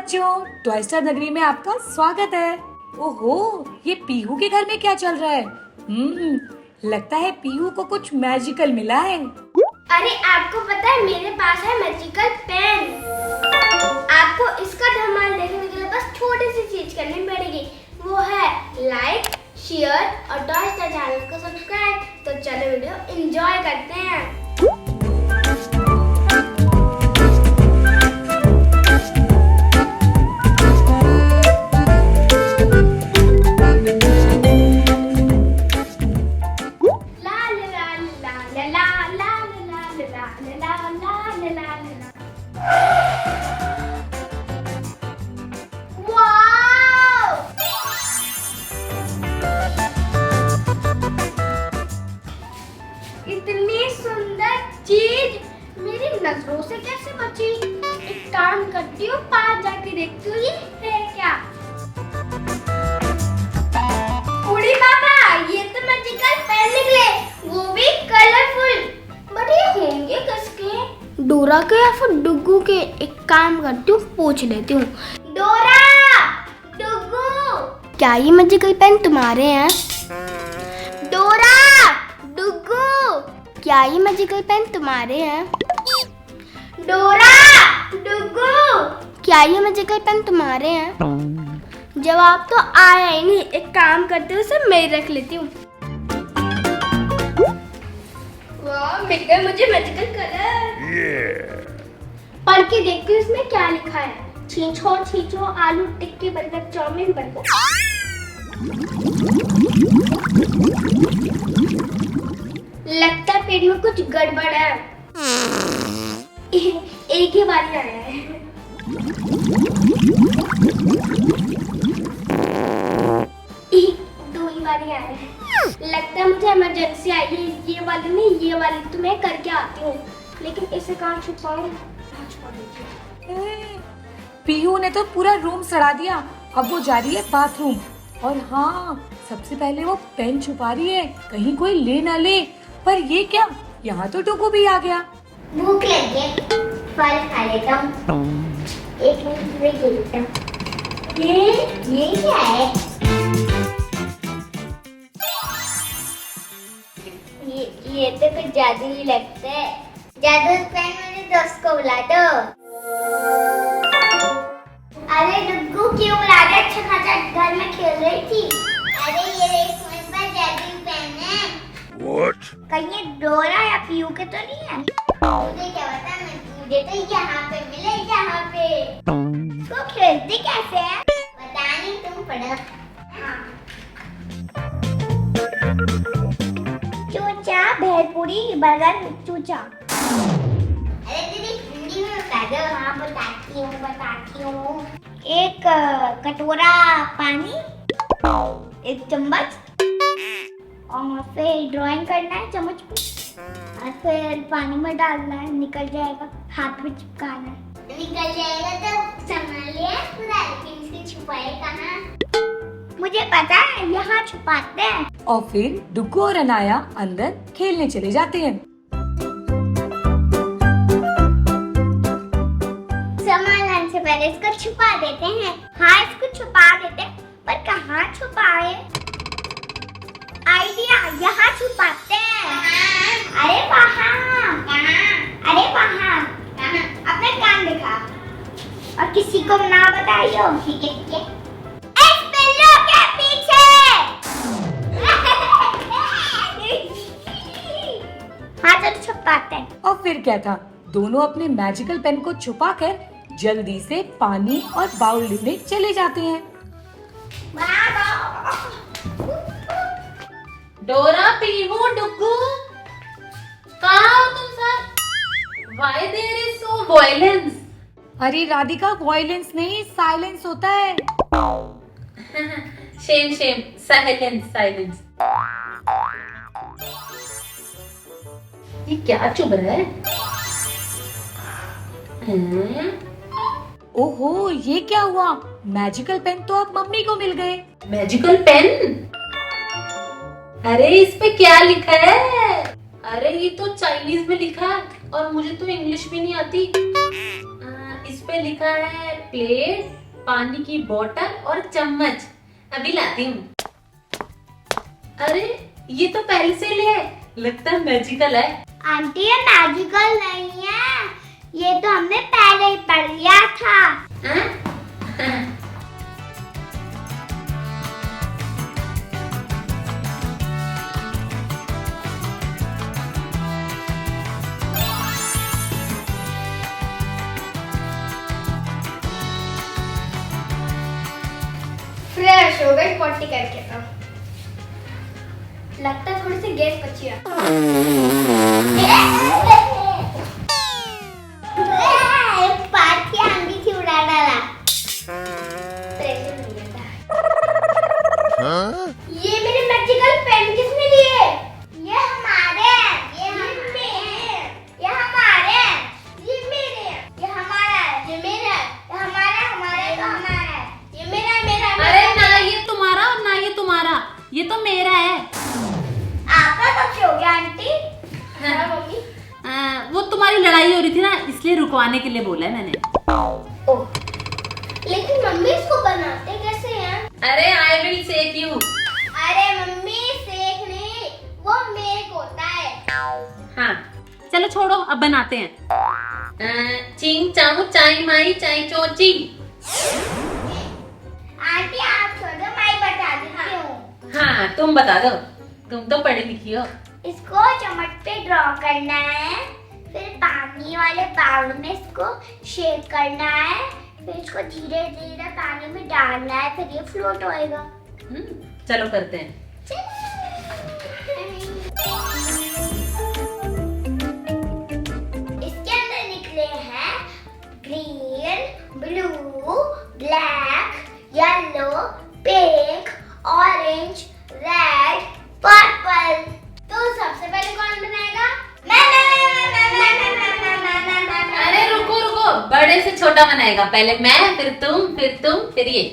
बच्चों, toy star नगरी में आपका स्वागत है। ओहो, ये पीहू के घर में क्या चल रहा है? लगता है पीहू को कुछ मैजिकल मिला है। अरे आपको पता है मेरे पास है मैजिकल पेन। आपको इसका धमाल देखने के लिए बस छोटी सी चीज करनी पड़ेगी, वो है लाइक, शेयर और टॉय स्टार चैनल को सब्सक्राइब। तो चलो वीडियो एंजॉय करते हैं। इतनी सुंदर चीज मेरी नजरों से कैसे बची? एक काम करती हूँ, पास जाके देखती हूँ ये है क्या। उड़ी पापा, ये तो मैजिकल पेन निकले, वो भी कलरफुल। बट ये होंगे किसके? डोरा के या फिर डुग्गू के? एक काम करती हूँ, पूछ लेती हूँ। डोरा, डुग्गू, क्या ये मैजिकल पेन तुम्हारे हैं? डोरा, डुग्गू, क्या ये मैजिकल पेन तुम्हारे हैं? डोरा, डुग्गू, क्या ये मैजिकल पेन तुम्हारे हैं? जवाब तो आया ही नहीं। एक काम करते हुए उसे मैं रख लेती हूँ। वाह, मिल गया मुझे मैजिकल कलर। पढ़ के देखती हूँ इसमें क्या लिखा है। छींचो छींचो, आलू टिक्की बर्गर चाउमीन बर्गर। लगता है पेट में कुछ गड़बड़ है। एक ही बारी आया है। दो ही बारी आया है। लगता है मुझे इमरजेंसी आई है। ये वाली नहीं, ये वाली तो मैं करके आती हूँ, लेकिन इसे कहाँ छुपाऊं? पीहू ने तो पूरा रूम सड़ा दिया। अब वो जा रही है बाथरूम। और हाँ, सबसे पहले वो पेन छुपा रही है, कहीं कोई ले ना ले। पर ये क्या, यहाँ तो डुग्गू भी आ गया। भूख लगी है, फल खा लेता हूँ। एक मिनट में लेता हूँ। ये क्या है? ये तो कुछ जादू ही लगता है। जादू पेन मेरे दोस्त को बुला दो। अरे डुग्गू, क्यों बुला रहे? अच्छा खासा घर में खेल रही थी। अरे ये देख, मेरे पास जादू पेन है। What? कहीं डोरा या पीयू के तो नहीं है? मुझे क्या पता, मुझे तो यहाँ पे मिले, यहाँ पे। तो खेलते कैसे है? पता नहीं, तुम पढ़ो। हाँ। चूचा, भेलपुरी, बर्गर, चूचा। अरे दीदी, हिंदी में बता दो। हाँ, बताती हूँ। एक कटोरा पानी, एक चम्मच, और फिर ड्राइंग करना है चम्मच पे, और फिर पानी में डालना है, निकल जाएगा, हाथ में चिपकाना है। निकल जाएगा तो संभालिए पूरा, लेकिन इसे छुपाए कहाँ? मुझे पता है, यहाँ छुपाते हैं। और फिर डुग्गू और अनाया अंदर खेलने चले जाते हैं। संभालने से पहले इसको छुपा देते हैं। हाँ, इसको छुपा देते हैं, पर कहाँ छुपाए? आइडिया, यहाँ छुपाते हैं। अरे वहाँ। अरे वहाँ। अपने कान दिखा और किसी को ना बताइयो, ठीक है? इस पिल्लो के पीछे। हाँ, चलो छुपाते हैं। और फिर क्या था, दोनों अपने मैजिकल पेन को छुपाकर जल्दी से पानी और बाउल लेने चले जाते हैं। डोरा, पीहू, डुग्गू, कहाँ हो तुम सब? Why there is so violence? अरे राधिका, वॉयलेंस नहीं, साइलेंस होता है। Shame, shame, silence, silence. ये क्या चुभ रहा है? ओहो, ये क्या हुआ? मैजिकल पेन तो अब मम्मी को मिल गए। Magical pen? अरे इस पे क्या लिखा है? अरे ये तो चाइनीज में लिखा है और मुझे तो इंग्लिश भी नहीं आती। इस पे लिखा है प्लेट, पानी की बोतल और चम्मच अभी लाती हूँ। अरे ये तो पहले से ही है, लगता है मैजिकल है। आंटी ये मैजिकल नहीं है, ये तो हमने पहले ही पढ़ लिया था। हाँ? फ्रेश हो गई पॉटी करके। तो लगता है थोड़ी सी गैस बची है। पार्टी आंधी थी उड़ा डाला। प्रेशर नहीं लेता। ये मेरे मैजिकल पेन किसने लिए? ये हमारे हैं, ये मेरे हैं, ये हमारे हैं, ये मेरे हैं, ये हमारा है, ये मेरा है, ये हमारा है, हमारा है, तो हमारा है, ये मेरा है, मेरा है, अरे ना ये तुम्हारा और ना ये तुम्हारा, ये तो मेरा है। आपका कब से हो गया आंटी? हाँ मम्मी। वो तुम्हारी लड़ाई हो रही थी ना, इसलिए रुकवाने के लिए बोला है मैंने। ओह, लेकिन मम्मी इसको बनाते कैसे हैं? अरे आई विल सेक यू। अरे मम्मी सेक नहीं, वो मेक होता है। हाँ चलो छोड़ो, अब बनाते हैं। चिंग चांग चाई माई चाई चोची। आंटी आप छोड़ो, मैं बता देती हूँ। हाँ तुम बता दो, तुम तो पढ़ी लिखी हो। इसको चम्मच पे ड्रॉ करना है, फिर पानी वाले बाउल में इसको शेक करना है, फिर इसको धीरे धीरे पानी में डालना है, फिर ये फ्लोट होएगा। चलो करते हैं। इसके अंदर निकले हैं green, blue, black, yellow, pink, orange, red, purple. तो सबसे पहले कौन बनाएगा? अरे रुको रुको, बड़े से छोटा बनाएगा, पहले मैं, फिर तुम, फिर ये।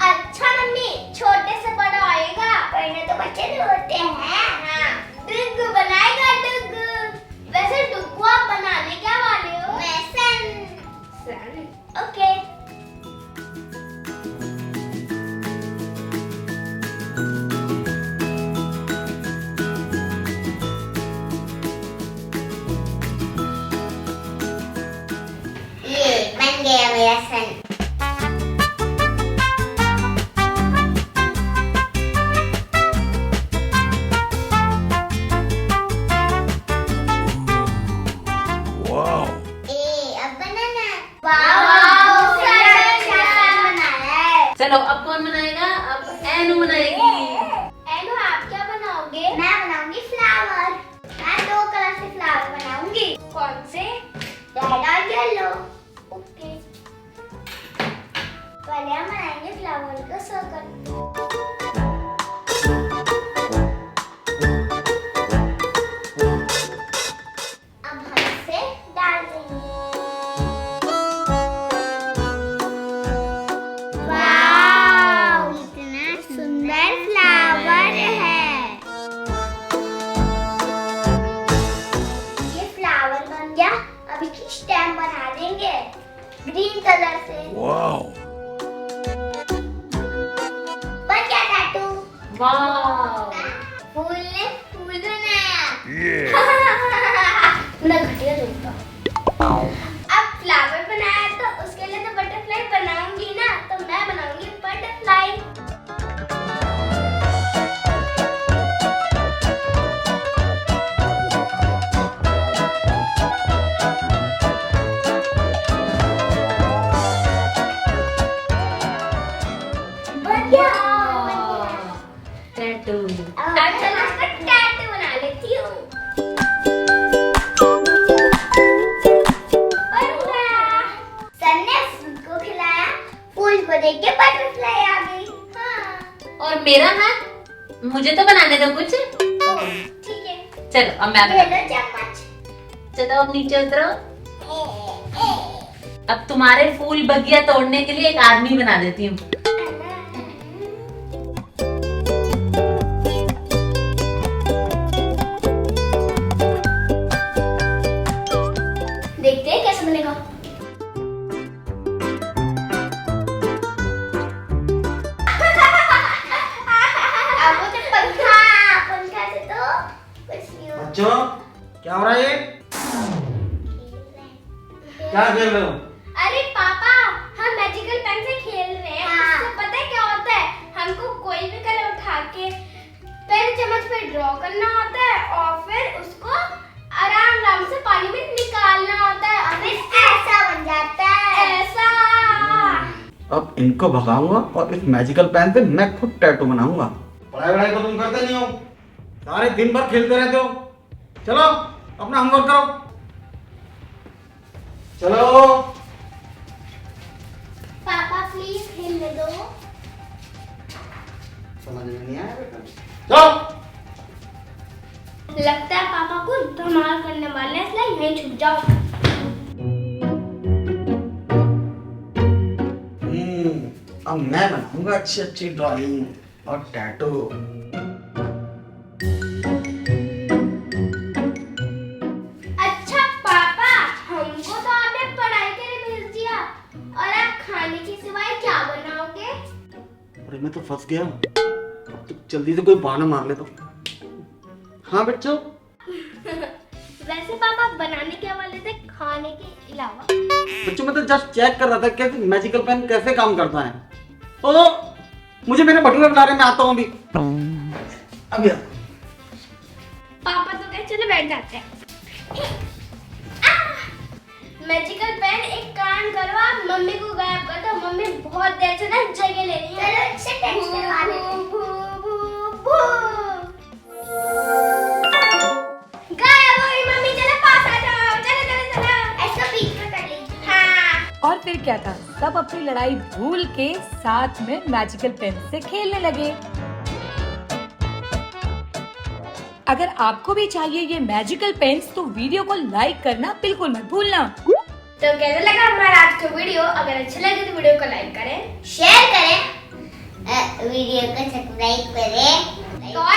अच्छा मम्मी, छोटे से बड़ा आएगा, पहले तो बच्चे होते हैं। हाँ, डुग्गू बनाएगा, डुग्गू। वैसे डुग्गू आप बनाने क्या वाले हो? मैं सन। ओके। ये बन गया मेरा सन। चलो अब कौन बनाएगा? अब एनु बनाएगी। एनु आप क्या बनाओगे? मैं बनाऊंगी फ्लावर। मैं 2 कलर से फ्लावर बनाऊंगी। कौन से? रेड और येलो। ओके। पहले हम बनाएंगे फ्लावर का सर्कल। अब हम इसे डाल देंगे। वाव, इतना सुंदर फ्लावर है। ये फ्लावर बन गया। अब इसकी स्टेम बना देंगे ग्रीन कलर से। Wow. बन गया टैटू। वाह, फूल ने फूल बनाया। Yeah. मैं घटिया दोस्त हूँ। अब फ्लावर बनाया तो उसके लिए तो बटरफ्लाई बनाऊंगी ना, तो मैं बनाऊंगी बटरफ्लाई। बन गया। टैटू। अब चलो इसका टैटू बना लेती हूँ। सन ने फूल को खिलाया, फूल को देख के बटरफ्लाई आ गई। हाँ। और मेरा हाथ, मुझे तो बनाने दो कुछ। ओह, ठीक है। चलो अब मैं ले लो चम्मच। चलो अब नीचे उतरो। अब तुम्हारे फूल बगिया तोड़ने के लिए एक आदमी बना देती हूँ। देखते हैं कैसे बनेगा। खेल रहे हो? अरे पापा, हम मैजिकल पेन से खेल रहे हैं। उससे पता है क्या होता है? हमको कोई भी कलर उठा के पेन चम्मच पे ड्रॉ करना होता है और फिर उसको आराम आराम से पानी में निकालना होता है और फिर ऐसा बन जाता है। ऐसा। अब इनको भगाऊंगा और इस मैजिकल पेन पे मैं खुद टैटू बनाऊंगा। पढ़ाई वढ़ाई तो तुम करते नहीं हो, सारे दिन भर खेलते रहते हो। चलो अपना होमवर्क करो, चलो। पापा प्लीज खेलने दो। समझ में नहीं आया बेटा, चलो। लगता है पापा को धमाल करने वाले हैं, इसलिए यहीं छुप जाओ। अब मैं बनाऊंगा अच्छी अच्छी ड्राइंग और टैटू। अच्छा पापा, हमको तो आपने पढ़ाई के लिए भेज दिया और आप खाने के सिवाय क्या बनाओगे? अरे मैं तो फंस गया, अब तो जल्दी से कोई बहाना मार ले तो। हाँ बच्चों। वैसे पापा बनाने के हवाले से खाने के अलावा बच्चों मैं तो जस्ट चेक कर रहा था कैसे मैजिकल पेन कैसे काम करता है। ओ मुझे मेरे भटूरे बना रहे, मैं आता हूँ अभी। अभी पापा तो कहे चलो बैठ जाते हैं। मैजिकल पेन एक काम करो, आप मम्मी को गायब कर दो। मम्मी बहुत देर से ना जगह ले रही है। चलो इससे टेस्ट करवा लेते हैं। गायब हुई मम्मी, चलो पास आ जाओ। चलो चलो चलो, ऐसा बीच में कर लीजिए। हाँ। और फिर क्या था, सब अपनी लड़ाई भूल के साथ में मैजिकल पेन से खेलने लगे। अगर आपको भी चाहिए ये मैजिकल पेन्स तो वीडियो को लाइक करना बिल्कुल मत भूलना। तो कैसा लगा हमारा आज का वीडियो? अगर अच्छा लगे तो वीडियो को लाइक करें, शेयर करें, वीडियो को सब्सक्राइब करें और